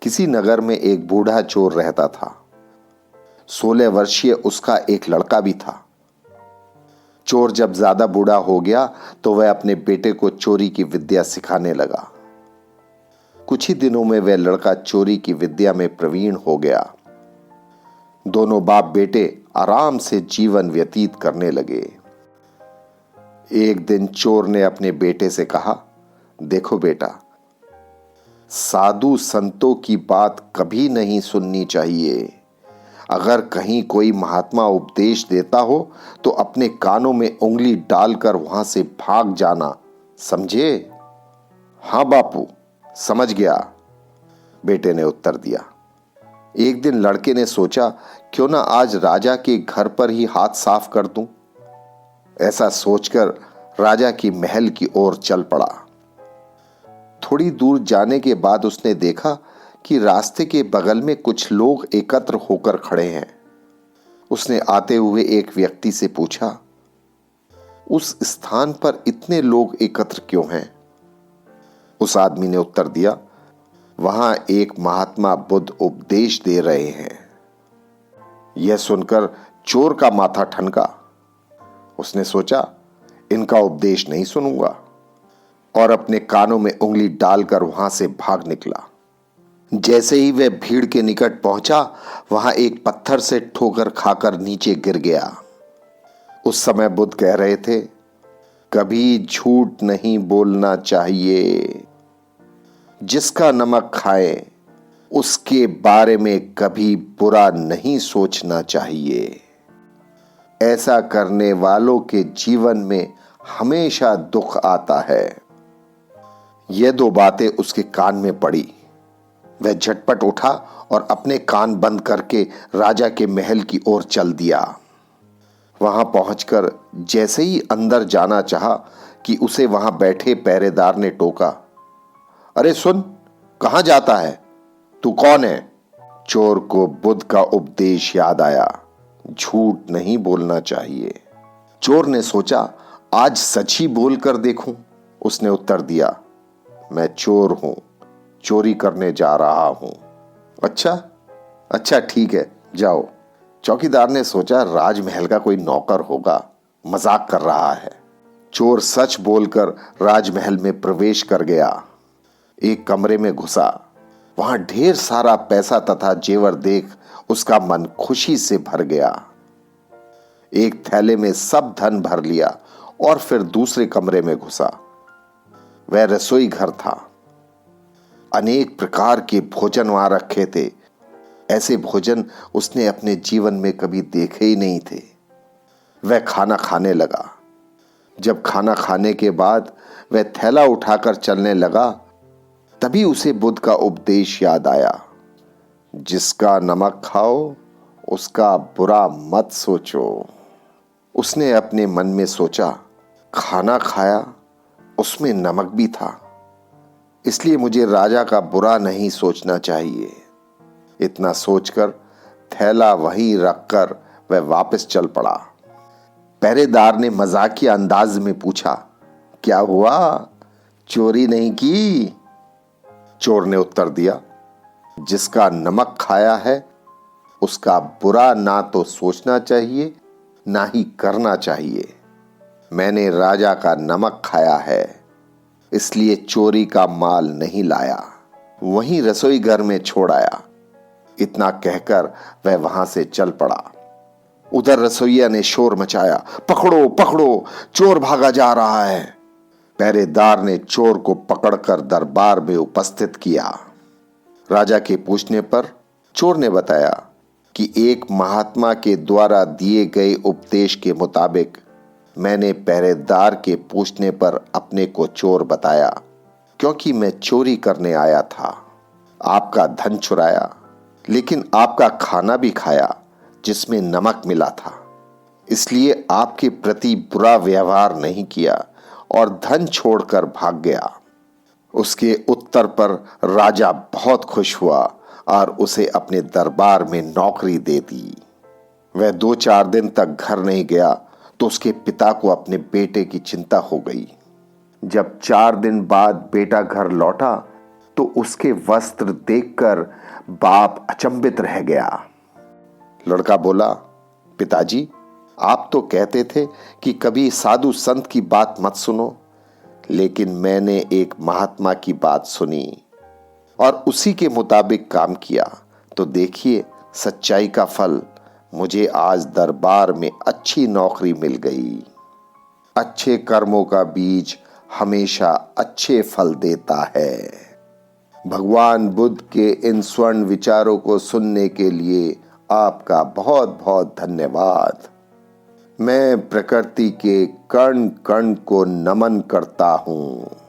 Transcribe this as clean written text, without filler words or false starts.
किसी नगर में एक बूढ़ा चोर रहता था। 16 वर्षीय उसका एक लड़का भी था। चोर जब ज्यादा बूढ़ा हो गया तो वह अपने बेटे को चोरी की विद्या सिखाने लगा। कुछ ही दिनों में वह लड़का चोरी की विद्या में प्रवीण हो गया। दोनों बाप बेटे आराम से जीवन व्यतीत करने लगे। एक दिन चोर ने अपने बेटे से कहा, देखो बेटा, साधु संतों की बात कभी नहीं सुननी चाहिए। अगर कहीं कोई महात्मा उपदेश देता हो तो अपने कानों में उंगली डालकर वहां से भाग जाना, समझे? हाँ बापू, समझ गया, बेटे ने उत्तर दिया। एक दिन लड़के ने सोचा, क्यों ना आज राजा के घर पर ही हाथ साफ कर दूं। ऐसा सोचकर राजा की महल की ओर चल पड़ा। थोड़ी दूर जाने के बाद उसने देखा कि रास्ते के बगल में कुछ लोग एकत्र होकर खड़े हैं। उसने आते हुए एक व्यक्ति से पूछा, उस स्थान पर इतने लोग एकत्र क्यों हैं? उस आदमी ने उत्तर दिया, वहां एक महात्मा बुद्ध उपदेश दे रहे हैं। यह सुनकर चोर का माथा ठनका। उसने सोचा, इनका उपदेश नहीं सुनूंगा, और अपने कानों में उंगली डालकर वहां से भाग निकला। जैसे ही वह भीड़ के निकट पहुंचा, वहां एक पत्थर से ठोकर खाकर नीचे गिर गया। उस समय बुद्ध कह रहे थे, कभी झूठ नहीं बोलना चाहिए। जिसका नमक खाए उसके बारे में कभी बुरा नहीं सोचना चाहिए। ऐसा करने वालों के जीवन में हमेशा दुख आता है। यह दो बातें उसके कान में पड़ी। वह झटपट उठा और अपने कान बंद करके राजा के महल की ओर चल दिया। वहां पहुंचकर जैसे ही अंदर जाना चाहा कि उसे वहां बैठे पहरेदार ने टोका, अरे सुन, कहां जाता है? तू कौन है? चोर को बुद्ध का उपदेश याद आया, झूठ नहीं बोलना चाहिए। चोर ने सोचा, आज सच ही बोल कर देखूं। उसने उत्तर दिया, मैं चोर हूं, चोरी करने जा रहा हूं। अच्छा ठीक है, जाओ। चौकीदार ने सोचा, राजमहल का कोई नौकर होगा, मजाक कर रहा है। चोर सच बोलकर राजमहल में प्रवेश कर गया। एक कमरे में घुसा। वहां ढेर सारा पैसा तथा जेवर देख उसका मन खुशी से भर गया। एक थैले में सब धन भर लिया और फिर दूसरे कमरे में घुसा। वह रसोई घर था। अनेक प्रकार के भोजन वहां रखे थे। ऐसे भोजन उसने अपने जीवन में कभी देखे ही नहीं थे। वह खाना खाने लगा। जब खाना खाने के बाद वह थैला उठाकर चलने लगा, तभी उसे बुद्ध का उपदेश याद आया, जिसका नमक खाओ उसका बुरा मत सोचो। उसने अपने मन में सोचा, खाना खाया, उसमें नमक भी था, इसलिए मुझे राजा का बुरा नहीं सोचना चाहिए। इतना सोचकर थैला वहीं रखकर वह वापस चल पड़ा। पहरेदार ने मजाकिया अंदाज में पूछा, क्या हुआ, चोरी नहीं की? चोर ने उत्तर दिया, जिसका नमक खाया है उसका बुरा ना तो सोचना चाहिए ना ही करना चाहिए। मैंने राजा का नमक खाया है, इसलिए चोरी का माल नहीं लाया, वहीं रसोई घर में छोड़ आया। इतना कहकर वह वहां से चल पड़ा। उधर रसोइया ने शोर मचाया, पकड़ो पकड़ो, चोर भागा जा रहा है। पहरेदार ने चोर को पकड़कर दरबार में उपस्थित किया। राजा के पूछने पर चोर ने बताया कि एक महात्मा के द्वारा दिए गए उपदेश के मुताबिक मैंने पहरेदार के पूछने पर अपने को चोर बताया, क्योंकि मैं चोरी करने आया था। आपका धन चुराया, लेकिन आपका खाना भी खाया जिसमें नमक मिला था, इसलिए आपके प्रति बुरा व्यवहार नहीं किया और धन छोड़कर भाग गया। उसके उत्तर पर राजा बहुत खुश हुआ और उसे अपने दरबार में नौकरी दे दी। वह 2-4 दिन तक घर नहीं गया तो उसके पिता को अपने बेटे की चिंता हो गई। जब 4 दिन बाद बेटा घर लौटा तो उसके वस्त्र देखकर बाप अचंभित रह गया। लड़का बोला, पिताजी, आप तो कहते थे कि कभी साधु संत की बात मत सुनो, लेकिन मैंने एक महात्मा की बात सुनी और उसी के मुताबिक काम किया, तो देखिए सच्चाई का फल, मुझे आज दरबार में अच्छी नौकरी मिल गई। अच्छे कर्मों का बीज हमेशा अच्छे फल देता है। भगवान बुद्ध के इन स्वर्ण विचारों को सुनने के लिए आपका बहुत बहुत धन्यवाद। मैं प्रकृति के कण कण को नमन करता हूं।